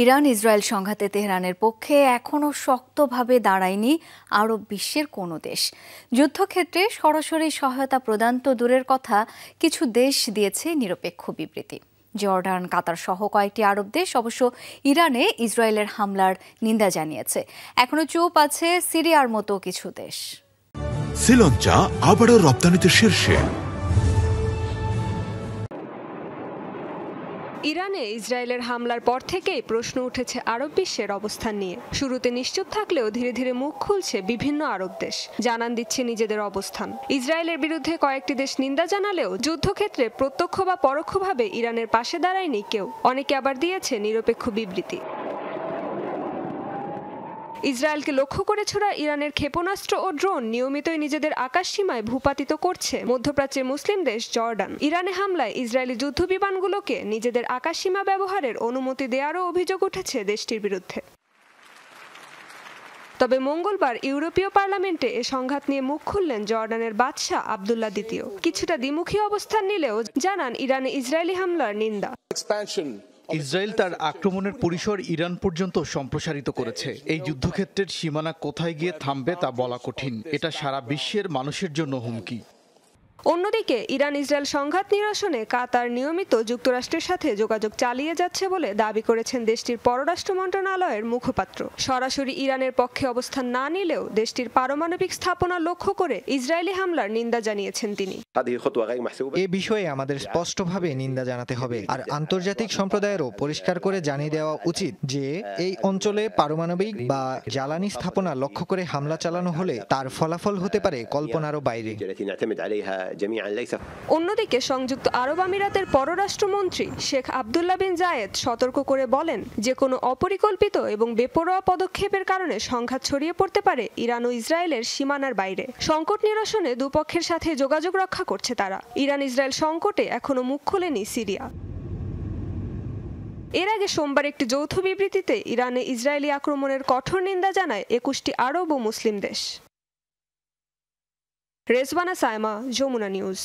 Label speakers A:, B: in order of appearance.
A: Iran Israel সংঘাতে তেহরানের পক্ষে এখনও শক্তভাবে দাঁড়ায়নি আরব বিশ্বের কোনো দেশ। যুদ্ধক্ষেত্রে সরাসরি সহায়তা প্রদান তো দূরের কথা, কিছু দেশ দিয়েছে নিরপেক্ষ বিবৃতি। জর্ডান, কাতার সহ কয়েকটি আরব দেশ অবশ্য ইরানে ইসরায়েলের হামলার নিন্দা জানিয়েছে। এখনো চুপ আছে সিরিয়ার মতো কিছু দেশ।
B: শ্রীলঙ্কা আবারও রপ্তানিতে শীর্ষে।
C: ইরানে ইসরায়েলের হামলার পর থেকেই প্রশ্ন উঠেছে আরব বিশ্বের অবস্থান নিয়ে। শুরুতে নিশ্চুপ থাকলেও ধীরে ধীরে মুখ খুলছে বিভিন্ন আরব দেশ, জানান দিচ্ছে নিজেদের অবস্থান। ইসরায়েলের বিরুদ্ধে কয়েকটি দেশ নিন্দা জানালেও যুদ্ধক্ষেত্রে প্রত্যক্ষ বা পরোক্ষভাবে ইরানের পাশে দাঁড়ায়নি কেউ। অনেকে আবার দিয়েছে নিরপেক্ষ বিবৃতি। ইসরায়েলকে লক্ষ্য করে ছোড়া ইরানের ক্ষেপণাস্ত্র ও ড্রোন নিয়মিতই নিজেদের আকাশসীমায় ভূপাতিত করছে মধ্যপ্রাচ্যের মুসলিম দেশ জর্ডান। ইরানে হামলায় ইসরায়েলি যুদ্ধবিমানগুলোকে নিজেদের আকাশসীমা ব্যবহারের অনুমতি দেওয়ারও অভিযোগ উঠেছে দেশটির বিরুদ্ধে। তবে মঙ্গলবার ইউরোপীয় পার্লামেন্টে এ সংঘাত নিয়ে মুখ খুললেন জর্ডানের বাদশাহ আবদুল্লাহ দ্বিতীয়। কিছুটা দ্বিমুখী অবস্থান নিলেও জানান ইরানে ইসরায়েলি হামলার নিন্দা।
D: ইসরায়েল তার আক্রমণের পরিসর ইরান পর্যন্ত সম্প্রসারিত করেছে। এই যুদ্ধক্ষেত্রের সীমানা কোথায় গিয়ে থামবে তা বলা কঠিন। এটা সারা বিশ্বের মানুষের জন্য হুমকি।
C: অন্যদিকে ইরান ইসরায়েল সংঘাত নিরসনে কাতার নিয়মিত যুক্তরাষ্ট্রের সাথে যোগাযোগ চালিয়ে যাচ্ছে বলে দাবি করেছেন দেশটির পররাষ্ট্র মন্ত্রণালয়ের মুখপাত্র। সরাসরি ইরানের পক্ষে অবস্থান না নিলেও দেশটির পারমাণবিক স্থাপনা লক্ষ্য করে ইসরায়েলি হামলার নিন্দা জানিয়েছেন তিনি।
E: এ বিষয়ে আমাদের স্পষ্টভাবে নিন্দা জানাতে হবে, আর আন্তর্জাতিক সম্প্রদায়েরও পরিষ্কার করে জানিয়ে দেওয়া উচিত যে এই অঞ্চলে পারমাণবিক বা জ্বালানি স্থাপনা লক্ষ্য করে হামলা চালানো হলে তার ফলাফল হতে পারে কল্পনারও বাইরে।
C: অন্যদিকে সংযুক্ত আরব আমিরাতের পররাষ্ট্রমন্ত্রী শেখ আবদুল্লাহ বিন জায়েদ সতর্ক করে বলেন, যে কোনো অপরিকল্পিত এবং বেপরোয়া পদক্ষেপের কারণে সংঘাত ছড়িয়ে পড়তে পারে ইরান ও ইসরায়েলের সীমানার বাইরে। সংকট নিরসনে দুপক্ষের সাথে যোগাযোগ রক্ষা করছে তারা। ইরান ইসরায়েল সংকটে এখনো মুখ খোলেনি সিরিয়া। এর আগে সোমবার একটি যৌথ বিবৃতিতে ইরানে ইসরায়েলি আক্রমণের কঠোর নিন্দা জানায় 21টি আরব ও মুসলিম দেশ। রেজওয়ানা সাইমা, যমুনা নিউজ।